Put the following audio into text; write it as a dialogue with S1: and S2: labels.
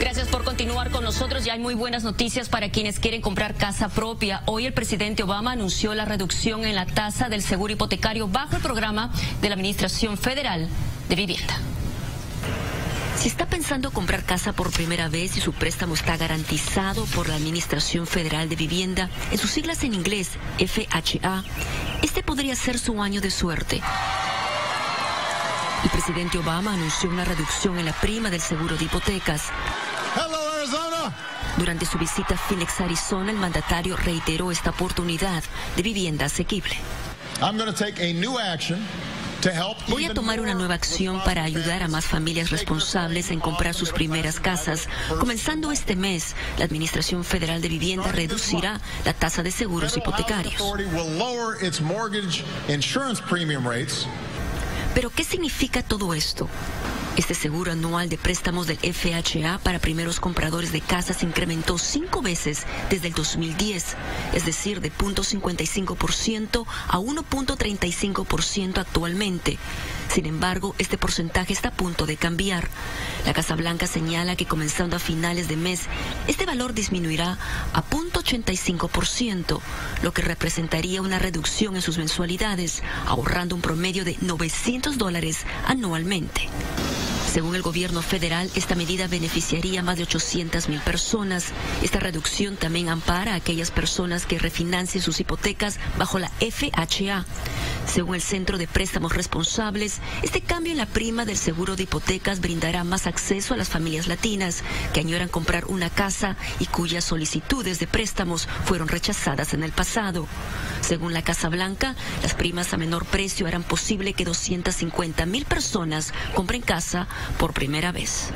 S1: Gracias por continuar con nosotros. Ya hay muy buenas noticias para quienes quieren comprar casa propia. Hoy el presidente Obama anunció la reducción en la tasa del seguro hipotecario bajo el programa de la Administración Federal de Vivienda. Si está pensando comprar casa por primera vez y su préstamo está garantizado por la Administración Federal de Vivienda, en sus siglas en inglés, FHA, este podría ser su año de suerte. El presidente Obama anunció una reducción en la prima del seguro de hipotecas. Durante su visita a Phoenix, Arizona, el mandatario reiteró esta oportunidad de vivienda asequible. Voy a tomar una nueva acción para ayudar a más familias responsables en comprar sus primeras casas. Comenzando este mes, la Administración Federal de Vivienda reducirá la tasa de seguros hipotecarios. ¿Pero qué significa todo esto? Este seguro anual de préstamos del FHA para primeros compradores de casas se incrementó 5 veces desde el 2010, es decir, de 0.55% a 1.35% actualmente. Sin embargo, este porcentaje está a punto de cambiar. La Casa Blanca señala que comenzando a finales de mes, este valor disminuirá a 0.85%, lo que representaría una reducción en sus mensualidades, ahorrando un promedio de $900 anualmente. Según el gobierno federal, esta medida beneficiaría a más de 800,000 personas. Esta reducción también ampara a aquellas personas que refinancien sus hipotecas bajo la FHA. Según el Centro de Préstamos Responsables, este cambio en la prima del seguro de hipotecas brindará más acceso a las familias latinas que añoran comprar una casa y cuyas solicitudes de préstamos fueron rechazadas en el pasado. Según la Casa Blanca, las primas a menor precio harán posible que 250,000 personas compren casa por primera vez.